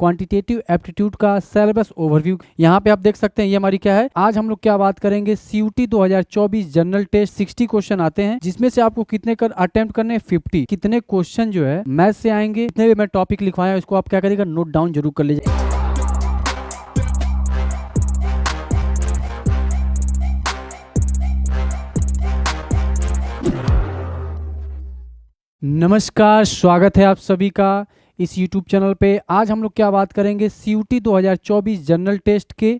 Quantitative aptitude का syllabus overview. यहाँ पे आप देख सकते हैं ये हमारी क्या है, आज हम लोग क्या बात करेंगे, सीयूटी 2024 जनरल टेस्ट 60 क्वेश्चन आते हैं, जिसमें से आपको कितने कर अटेम्प्ट करने 50। कितने क्वेश्चन जो है मैथ से आएंगे, कितने भी मैं टॉपिक लिखवाया इसको आप क्या करिएगा, नोट डाउन जरूर कर लीजिए। नमस्कार, स्वागत है आप सभी का इस YouTube चैनल पे। आज हम लोग क्या बात करेंगे, सीयूटी 2024 जनरल टेस्ट के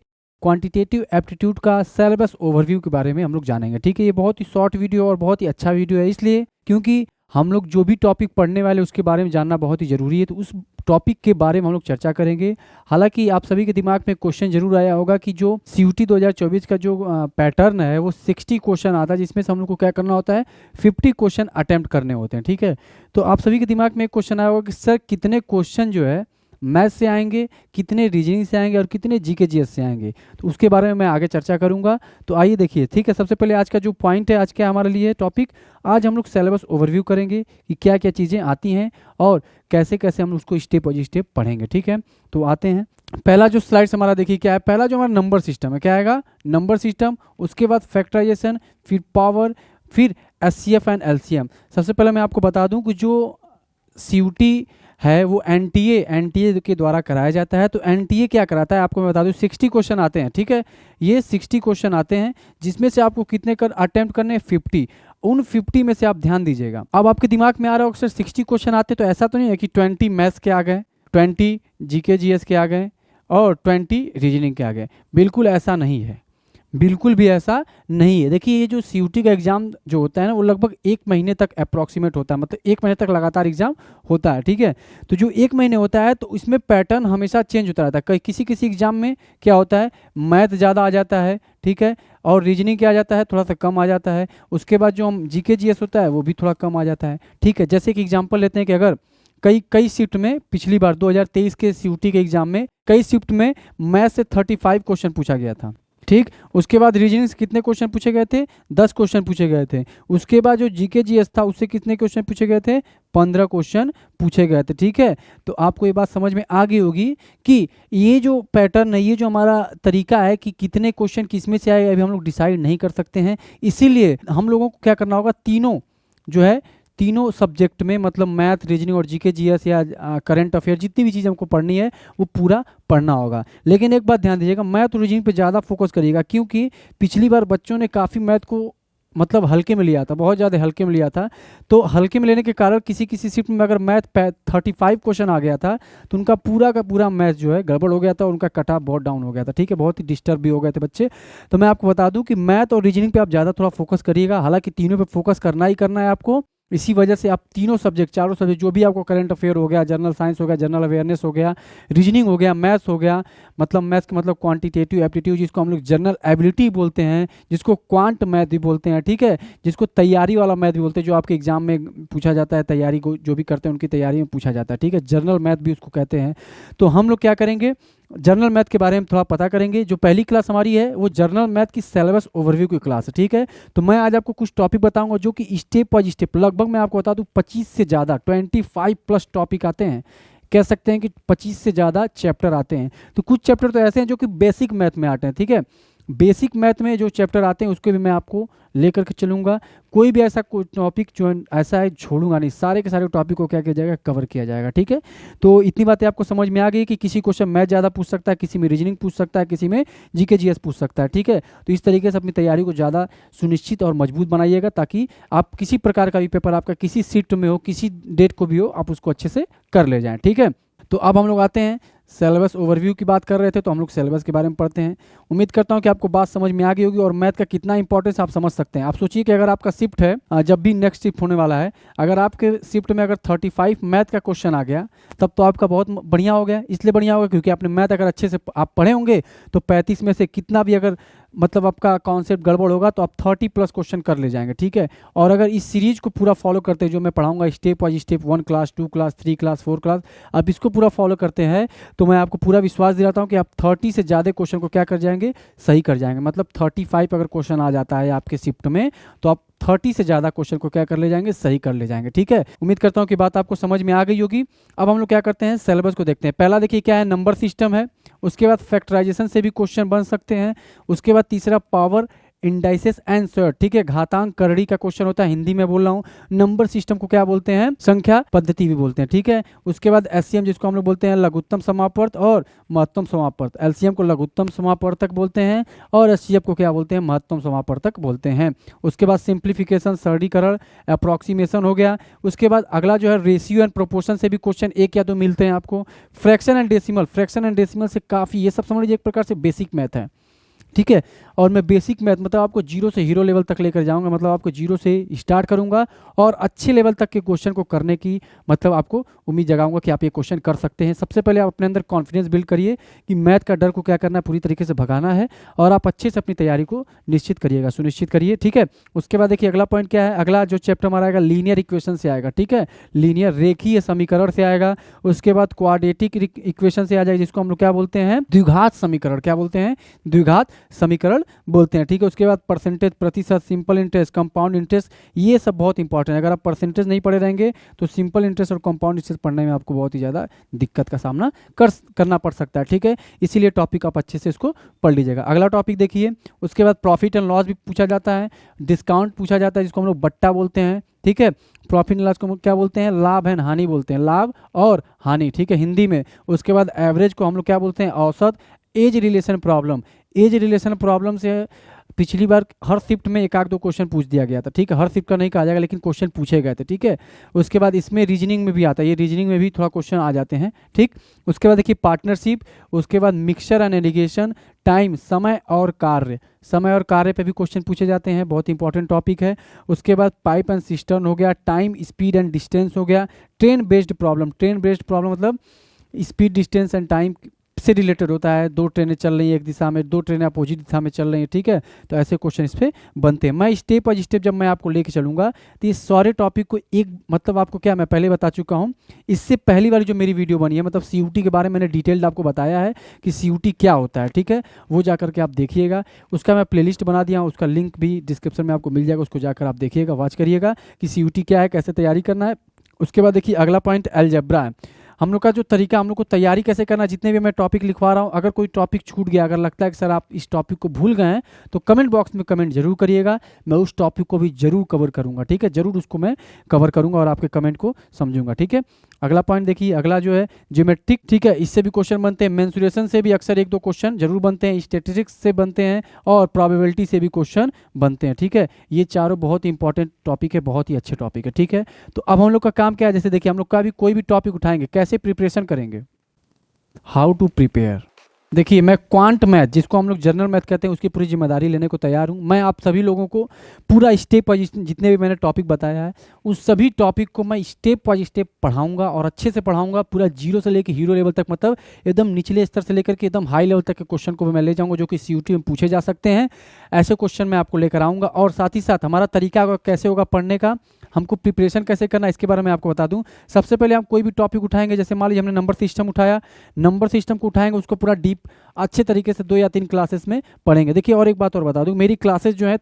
क्वांटिटेटिव एप्टीट्यूड का सिलेबस ओवरव्यू के बारे में हम लोग जानेंगे। ठीक है, ये बहुत ही शॉर्ट वीडियो और बहुत ही अच्छा वीडियो है, इसलिए क्योंकि हम लोग जो भी टॉपिक पढ़ने वाले उसके बारे में जानना बहुत ही ज़रूरी है, तो उस टॉपिक के बारे में हम लोग चर्चा करेंगे। हालांकि आप सभी के दिमाग में क्वेश्चन जरूर आया होगा कि जो सीयूटी 2024 का जो पैटर्न है वो 60 क्वेश्चन आता है, जिसमें से हम लोग को क्या करना होता है, 50 क्वेश्चन अटेम्प्ट करने होते हैं। ठीक है, तो आप सभी के दिमाग में एक क्वेश्चन आया होगा कि सर कितने क्वेश्चन जो है मैथ से आएंगे, कितने रीजनिंग से आएंगे और कितने जीके जीएस से आएंगे, तो उसके बारे में मैं आगे चर्चा करूंगा। तो आइए देखिए, ठीक है, सबसे पहले आज का जो पॉइंट है, आज क्या हमारे लिए टॉपिक, आज हम लोग सिलेबस ओवरव्यू करेंगे कि क्या क्या चीज़ें आती हैं और कैसे कैसे हम उसको स्टेप बाय स्टेप पढ़ेंगे। ठीक है, तो आते हैं। पहला जो स्लाइड्स हमारा देखिए क्या है, पहला जो हमारा नंबर सिस्टम है, क्या आएगा, नंबर सिस्टम, उसके बाद फैक्टराइजेशन, फिर पावर, फिर एचसीएफ एंड एलसीएम। सबसे पहले मैं आपको बता दूं कि जो सीयूटी है वो एनटीए के द्वारा कराया जाता है। तो एनटीए क्या कराता है आपको मैं बता दूं, 60 क्वेश्चन आते हैं। ठीक है, ये 60 क्वेश्चन आते हैं, जिसमें से आपको कितने कर अटेम्प्ट करने 50। उन 50 में से आप ध्यान दीजिएगा। अब आपके दिमाग में आ रहा होगा सर 60 क्वेश्चन आते तो ऐसा तो नहीं है कि 20 मैथ्स के आ गए, 20 जीके जीएस के आ गए और 20 रीजनिंग के आ गए। बिल्कुल ऐसा नहीं है, बिल्कुल भी ऐसा नहीं है। देखिए, ये जो सीयूटी का एग्जाम जो होता है ना, वो लगभग 1 महीने तक अप्रॉक्सीमेट होता है, मतलब 1 महीने तक लगातार एग्जाम होता है। ठीक है, तो जो 1 महीने होता है तो इसमें पैटर्न हमेशा चेंज होता रहता है। किसी किसी एग्जाम में क्या होता है, मैथ ज़्यादा आ जाता है, ठीक है, और रीजनिंग क्या आ जाता है, थोड़ा सा कम आ जाता है। उसके बाद जो हम जीके जीएस होता है वो भी थोड़ा कम आ जाता है। ठीक है, जैसे कि एग्जाम्पल लेते हैं कि अगर कई शिफ्ट में, पिछली बार 2023 के सीयूटी के एग्जाम में कई शिफ्ट में मैथ से 35 क्वेश्चन पूछा गया था। ठीक, उसके बाद रीजनिंग से कितने क्वेश्चन पूछे गए थे, 10 क्वेश्चन पूछे गए थे। उसके बाद जो जीके जीएस था उससे कितने क्वेश्चन पूछे गए थे, 15 क्वेश्चन पूछे गए थे। ठीक है, तो आपको ये बात समझ में आ गई होगी कि ये जो पैटर्न है, ये जो हमारा तरीका है कि कितने क्वेश्चन किस में से आए, अभी हम लोग डिसाइड नहीं कर सकते हैं। इसीलिए हम लोगों को क्या करना होगा, तीनों सब्जेक्ट में, मतलब मैथ, रीजनिंग और जीके जीएस या करंट अफेयर, जितनी भी चीज़ हमको पढ़नी है वो पूरा पढ़ना होगा। लेकिन एक बात ध्यान दीजिएगा, मैथ और रीजनिंग पे ज़्यादा फोकस करिएगा, क्योंकि पिछली बार बच्चों ने काफ़ी मैथ को मतलब हल्के में लिया था, बहुत ज़्यादा हल्के में लिया था। तो हल्के में लेने के कारण किसी किसी शिफ्ट में अगर मैथ 35 क्वेश्चन आ गया था तो उनका पूरा का पूरा मैथ जो है गड़बड़ हो गया था, उनका कट ऑफ बहुत डाउन हो गया था। ठीक है, बहुत ही डिस्टर्ब भी हो गए थे बच्चे। तो मैं आपको बता दूं कि मैथ और रीजनिंग पे आप ज़्यादा थोड़ा फोकस करिएगा। हालांकि तीनों पे फोकस करना ही करना है आपको, इसी वजह से आप तीनों सब्जेक्ट, चारों सब्जेक्ट, जो भी आपको करंट अफेयर हो गया, जनरल साइंस हो गया, जनरल अवेयरनेस हो गया, रीजनिंग हो गया, मैथ्स हो गया, मतलब मैथ्स का मतलब क्वांटिटेटिव एप्टीट्यूड, जिसको हम लोग जनरल एबिलिटी बोलते हैं, जिसको क्वांट मैथ भी बोलते हैं। ठीक है, जिसको तैयारी वाला मैथ भी बोलते हैं, जो आपके एग्जाम में पूछा जाता है, तैयारी को जो भी करते हैं उनकी तैयारी में पूछा जाता है। ठीक है, जनरल मैथ भी उसको कहते हैं। तो हम लोग क्या करेंगे, जनरल मैथ के बारे में थोड़ा पता करेंगे। जो पहली क्लास हमारी है वो जनरल मैथ की सिलेबस ओवरव्यू की क्लास है। ठीक है, तो मैं आज आपको कुछ टॉपिक बताऊंगा जो कि स्टेप बाय स्टेप, लगभग मैं आपको बता दूं 25 से ज़्यादा, 25+ टॉपिक आते हैं, कह सकते हैं कि 25 से ज़्यादा चैप्टर आते हैं। तो कुछ चैप्टर तो ऐसे हैं जो कि बेसिक मैथ में आते हैं। ठीक है, बेसिक मैथ में जो चैप्टर आते हैं उसको भी मैं आपको लेकर के चलूँगा। कोई भी ऐसा कोई टॉपिक जो ऐसा है छोड़ूंगा नहीं, सारे के सारे टॉपिक को क्या किया जाएगा, कवर किया जाएगा। ठीक है, तो इतनी बातें आपको समझ में आ गई कि किसी क्वेश्चन मैथ ज़्यादा पूछ सकता है, किसी में रीजनिंग पूछ सकता है, किसी में जीके जीएस पूछ सकता है। ठीक है, तो इस तरीके से अपनी तैयारी को ज़्यादा सुनिश्चित और मजबूत बनाइएगा, ताकि आप किसी प्रकार का भी पेपर आपका किसी शिफ्ट में हो, किसी डेट को भी हो, आप उसको अच्छे से कर ले जाएँ। ठीक है, तो अब हम लोग आते हैं, सिलेबस ओवरव्यू की बात कर रहे थे तो हम लोग सिलेबस के बारे में पढ़ते हैं। उम्मीद करता हूं कि आपको बात समझ में आ गई होगी और मैथ का कितना इंपॉर्टेंस आप समझ सकते हैं। आप सोचिए कि अगर आपका शिफ्ट है, जब भी नेक्स्ट शिफ्ट होने वाला है, अगर आपके शिफ्ट में अगर 35 मैथ का क्वेश्चन आ गया, तब तो आपका बहुत बढ़िया हो गया। इसलिए बढ़िया होगा क्योंकि आपने मैथ अगर अच्छे से आप पढ़े होंगे तो 35 में से कितना भी अगर मतलब आपका कॉन्सेप्ट गड़बड़ होगा तो आप 30+ क्वेश्चन कर ले जाएंगे, ठीक है। और अगर इस सीरीज को पूरा फॉलो करते हैं, जो मैं पढ़ाऊंगा step wise step, 1 class, 2 class, 3 class, 4 class, आप इसको पूरा फॉलो करते हैं तो मैं आपको पूरा विश्वास दिलाता हूँ कि आप 30 से ज़्यादा क्वेश्चन को क्या कर जाएंगे, सही कर जाएंगे। मतलब 35 अगर क्वेश्चन आ जाता है आपके शिफ्ट में तो आप 30 से ज़्यादा क्वेश्चन को क्या कर ले जाएंगे, सही कर ले जाएंगे, ठीक है। उम्मीद करता हूँ कि बात आपको समझ में आ गई होगी। अब हम लोग क्या करते हैं, सिलेबस को देखते हैं। पहला देखिए क्या है, नंबर सिस्टम है। उसके बाद फैक्टराइजेशन से भी क्वेश्चन बन सकते हैं। उसके बाद तीसरा पावर इंडाइसेस एंड सर्ट, ठीक है, घातांक करड़ी का क्वेश्चन होता है, हिंदी में बोल रहा हूँ। नंबर सिस्टम को क्या बोलते हैं, संख्या पद्धति भी बोलते हैं, ठीक है। उसके बाद एससीएम जिसको हम लोग बोलते हैं लघुत्तम समापवर्त और महत्तम समापवर्त। एलसीएम को लघुत्तम समापवर्तक बोलते हैं और एचसीएफ को क्या बोलते हैं, महत्तम समापवर्तक बोलते हैं। उसके बाद सिंप्लीफिकेशन, सरलीकरण, अप्रॉक्सीमेशन हो गया। उसके बाद अगला जो है रेशियो एंड प्रोपोर्शन से भी क्वेश्चन 1 या 2 मिलते हैं आपको। Fraction and decimal, fraction and decimal से काफ़ी, ये सब समझ लीजिए एक प्रकार से बेसिक मैथ है, ठीक है। और मैं बेसिक मैथ मतलब आपको जीरो से हीरो लेवल तक लेकर जाऊंगा, मतलब आपको जीरो से स्टार्ट करूंगा और अच्छे लेवल तक के क्वेश्चन को करने की मतलब आपको उम्मीद जगाऊंगा कि आप ये क्वेश्चन कर सकते हैं। सबसे पहले आप अपने अंदर कॉन्फिडेंस बिल्ड करिए कि मैथ का डर को क्या करना है, पूरी तरीके से भगाना है और आप अच्छे से अपनी तैयारी को निश्चित करिएगा, सुनिश्चित करिए, ठीक है। उसके बाद देखिए अगला पॉइंट क्या है, अगला जो चैप्टर हमारा आएगा लीनियर इक्वेशन से आएगा, ठीक है, लीनियर रेखीय समीकरण से आएगा। उसके बाद क्वाड्रेटिक इक्वेशन से आ जाएगा, जिसको हम लोग क्या बोलते हैं, द्विघात समीकरण, क्या बोलते हैं, द्विघात समीकरण बोलते हैं, ठीक है। उसके बाद परसेंटेज, प्रतिशत, सिंपल इंटरेस्ट, कंपाउंड इंटरेस्ट, ये सब बहुत इंपॉर्टेंट है। अगर आप परसेंटेज नहीं पढ़े रहेंगे तो सिंपल इंटरेस्ट और कंपाउंड इंटरेस्ट पढ़ने में आपको बहुत ही ज़्यादा दिक्कत का सामना करना पड़ सकता है, ठीक है। इसीलिए टॉपिक आप अच्छे से इसको पढ़ लीजिएगा। अगला टॉपिक देखिए, उसके बाद प्रॉफिट एंड लॉस भी पूछा जाता है, डिस्काउंट पूछा जाता है जिसको हम लोग बट्टा बोलते हैं, ठीक है। प्रॉफिट एंड लॉस को क्या बोलते हैं, लाभ एंड हानि बोलते हैं, लाभ और हानि, ठीक है, हिंदी में। उसके बाद एवरेज को हम लोग क्या बोलते हैं, औसत। Age relation problem, age relation problem से पिछली बार हर शिफ्ट में 1-2 क्वेश्चन पूछ दिया गया था, ठीक है। हर शिफ्ट का नहीं कहा जाएगा लेकिन क्वेश्चन पूछे गए थे, ठीक है। उसके बाद इसमें रीजनिंग में भी आता है, ये रीजनिंग में भी थोड़ा क्वेश्चन आ जाते हैं, ठीक। उसके बाद देखिए पार्टनरशिप, उसके बाद मिक्सचर एंड एलिगेशन, टाइम, समय और कार्य, समय और कार्य पे भी क्वेश्चन पूछे जाते हैं, बहुत इंपॉर्टेंट टॉपिक है। उसके बाद पाइप एंड सिस्टर्न हो गया, टाइम, स्पीड एंड डिस्टेंस हो गया। Train based problem, train based problem मतलब स्पीड, डिस्टेंस एंड टाइम से रिलेटेड होता है। 2 ट्रेनें चल रही हैं एक दिशा में, 2 ट्रेनें अपोजिट दिशा में चल रही हैं, ठीक है। तो ऐसे क्वेश्चन इस पे बनते हैं। मैं स्टेप बाय स्टेप जब मैं आपको लेके चलूंगा तो ये सारे टॉपिक को एक मतलब आपको क्या मैं पहले बता चुका हूँ। इससे पहली बार जो मेरी वीडियो बनी है मतलब सीयूटी के बारे में मैंने डिटेल्ड आपको बताया है कि सीयूटी क्या होता है, ठीक है। वो जाकर के आप देखिएगा, उसका मैं प्लेलिस्ट बना दिया हूँ, उसका लिंक भी डिस्क्रिप्शन में आपको मिल जाएगा, उसको जाकर आप देखिएगा, वॉच करिएगा कि सीयूटी क्या है, कैसे तैयारी करना है। उसके बाद देखिए अगला पॉइंट अलजेब्रा है। हम लोग का जो तरीका, हम लोग को तैयारी कैसे करना है, जितने भी मैं टॉपिक लिखवा रहा हूँ, अगर कोई टॉपिक छूट गया, अगर लगता है कि सर आप इस टॉपिक को भूल गए हैं तो कमेंट बॉक्स में कमेंट जरूर करिएगा, मैं उस टॉपिक को भी जरूर कवर करूँगा, ठीक है। जरूर उसको मैं कवर करूँगा और आपके कमेंट को समझूंगा, ठीक है। अगला पॉइंट देखिए, अगला जो है ज्योमेट्रिक, ठीक है, इससे भी क्वेश्चन बनते हैं। मेंसुरेशन से भी अक्सर 1-2 क्वेश्चन जरूर बनते हैं, स्टैटिस्टिक्स से बनते हैं और प्रोबेबिलिटी से भी क्वेश्चन बनते हैं, ठीक है। ये चारों बहुत इंपॉर्टेंट टॉपिक है, बहुत ही अच्छे टॉपिक है, ठीक है। तो अब हम लोग का काम क्या है, जैसे देखिए हम लोग का भी कोई भी टॉपिक उठाएंगे, कैसे प्रिपरेशन करेंगे, हाउ टू प्रिपेयर। देखिए मैं क्वांट मैथ, जिसको हम लोग जनरल मैथ कहते हैं, उसकी पूरी जिम्मेदारी लेने को तैयार हूँ। मैं आप सभी लोगों को पूरा स्टेप बाय जितने भी मैंने टॉपिक बताया है उस सभी टॉपिक को मैं स्टेप बाय स्टेप पढ़ाऊंगा और अच्छे से पढ़ाऊंगा, पूरा जीरो से लेकर हीरो लेवल तक, मतलब एकदम निचले स्तर से लेकर के एकदम हाई लेवल तक के क्वेश्चन को भी मैं ले जाऊँगा जो कि सीयूटी में पूछे जा सकते हैं। ऐसे क्वेश्चन मैं आपको लेकर आऊँगा और साथ ही साथ हमारा तरीका कैसे होगा पढ़ने का, हमको प्रिपरेशन कैसे करना है, इसके बारे में आपको बता दूं। सबसे पहले हम कोई भी टॉपिक उठाएंगे, जैसे मान लीजिए हमने नंबर सिस्टम उठाया, नंबर सिस्टम को उठाएंगे, उसको पूरा डीप अच्छे तरीके से 2 या 3 क्लासेस में पढ़ेंगे। देखिए और एक बात और बता दूं, मेरी क्लासेस जो है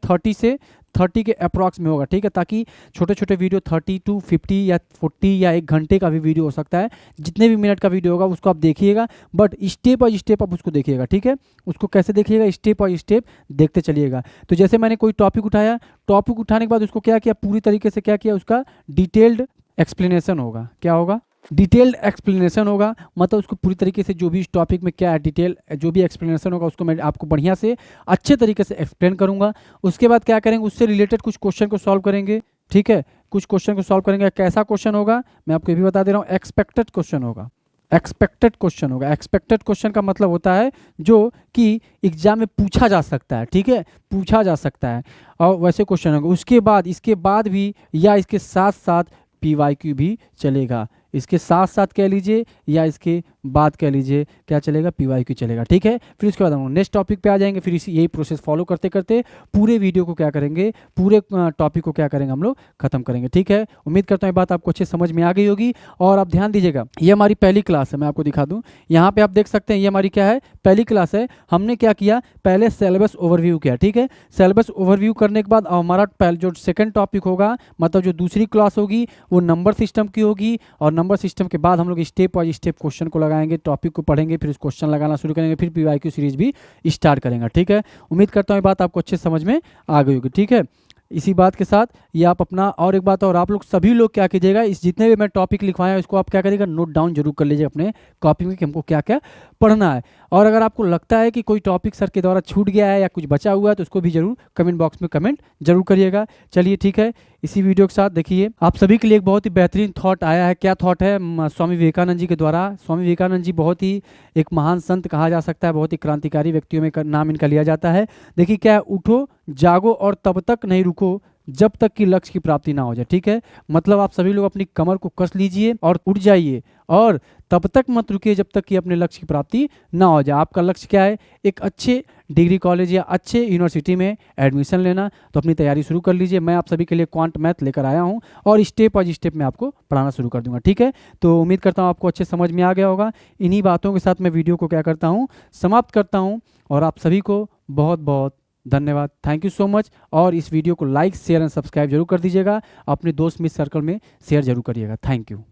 30 के अप्रॉक्स में होगा, ठीक है, ताकि छोटे छोटे वीडियो 30 to 50 या 40 या 1 घंटे का भी वीडियो हो सकता है, जितने भी मिनट का वीडियो होगा उसको आप देखिएगा, बट स्टेप बाय स्टेप आप उसको देखिएगा, ठीक है। उसको कैसे देखिएगा, स्टेप बाय स्टेप देखते चलिएगा। तो जैसे मैंने कोई टॉपिक उठाया, टॉपिक उठाने के बाद उसको क्या किया, पूरी तरीके से क्या किया, उसका डिटेल्ड एक्सप्लेनेशन होगा। क्या होगा, डिटेल्ड एक्सप्लेनेशन होगा, मतलब उसको पूरी तरीके से जो भी इस टॉपिक में क्या है, डिटेल जो भी एक्सप्लेनेशन होगा उसको मैं आपको बढ़िया से अच्छे तरीके से एक्सप्लेन करूंगा। उसके बाद क्या करेंगे, उससे रिलेटेड कुछ क्वेश्चन को सॉल्व करेंगे, ठीक है, कुछ क्वेश्चन को सॉल्व करेंगे। कैसा क्वेश्चन होगा मैं आपको ये भी बता दे रहा हूँ, एक्सपेक्टेड क्वेश्चन होगा, एक्सपेक्टेड क्वेश्चन होगा। एक्सपेक्टेड क्वेश्चन का मतलब होता है जो कि एग्जाम में पूछा जा सकता है, ठीक है, पूछा जा सकता है, और वैसे क्वेश्चन होगा। उसके बाद इसके बाद भी या इसके साथ साथ PYQ भी चलेगा, इसके साथ साथ कह लीजिए या इसके बाद कह लीजिए क्या चलेगा, PYQ चलेगा। ठीक है, फिर उसके बाद हम नेक्स्ट टॉपिक पे आ जाएंगे। फिर इसी यही प्रोसेस फॉलो करते करते पूरे वीडियो को क्या करेंगे, पूरे टॉपिक को क्या करेंगे हम लोग, खत्म करेंगे। ठीक है, उम्मीद करता हूँ ये बात आपको अच्छे समझ में आ गई होगी। और आप ध्यान दीजिएगा, ये हमारी पहली क्लास है। मैं आपको दिखा दूँ, यहाँ पे आप देख सकते हैं ये हमारी क्या है, पहली क्लास है। हमने क्या किया, पहले सिलेबस ओवरव्यू किया। ठीक है, सिलेबस ओवरव्यू करने के बाद हमारा जो सेकंड टॉपिक होगा, मतलब जो दूसरी क्लास होगी, वो नंबर सिस्टम की होगी। और नंबर सिस्टम के बाद हम लोग स्टेप बाय स्टेप क्वेश्चन को लगाएंगे, टॉपिक को पढ़ेंगे, फिर उस क्वेश्चन लगाना शुरू करेंगे, फिर PYQ सीरीज भी स्टार्ट करेंगे। ठीक है, उम्मीद करता हूँ ये बात आपको अच्छे समझ में आ गई होगी। ठीक है, इसी बात के साथ ये आप अपना, और एक बात और, आप लोग सभी लोग क्या कीजिएगा, इस जितने भी मैं टॉपिक लिखवाया इसको आप क्या करिएगा, नोट डाउन जरूर कर लीजिए अपने कॉपी में कि हमको क्या क्या पढ़ना है। और अगर आपको लगता है कि कोई टॉपिक सर के द्वारा छूट गया है या कुछ बचा हुआ है तो उसको भी जरूर कमेंट बॉक्स में कमेंट जरूर करिएगा। चलिए ठीक है, इसी वीडियो के साथ देखिए आप सभी के लिए एक बहुत ही बेहतरीन थॉट आया है। क्या थॉट है, स्वामी विवेकानंद जी के द्वारा। स्वामी विवेकानंद जी बहुत ही एक महान संत कहा जा सकता है, बहुत ही क्रांतिकारी व्यक्तियों में नाम इनका लिया जाता है। देखिए क्या है, उठो जागो और तब तक नहीं रुको जब तक कि लक्ष्य की प्राप्ति ना हो जाए। ठीक है, मतलब आप सभी लोग अपनी कमर को कस लीजिए और उठ जाइए, और तब तक मत रुकिए जब तक कि अपने लक्ष्य की प्राप्ति ना हो जाए। आपका लक्ष्य क्या है, एक अच्छे डिग्री कॉलेज या अच्छे यूनिवर्सिटी में एडमिशन लेना, तो अपनी तैयारी शुरू कर लीजिए। मैं आप सभी के लिए क्वांट मैथ लेकर आया हूं और स्टेप बाय स्टेप मैं आपको पढ़ाना शुरू कर दूंगा। ठीक है, तो उम्मीद करता हूं आपको अच्छे समझ में आ गया होगा। इन्हीं बातों के साथ मैं वीडियो को क्या करता हूं, समाप्त करता हूं। और आप सभी को बहुत बहुत धन्यवाद, थैंक यू सो मच। और इस वीडियो को लाइक शेयर एंड सब्सक्राइब जरूर कर दीजिएगा, अपने दोस्त मित्र सर्कल में शेयर जरूर करिएगा। Thank you.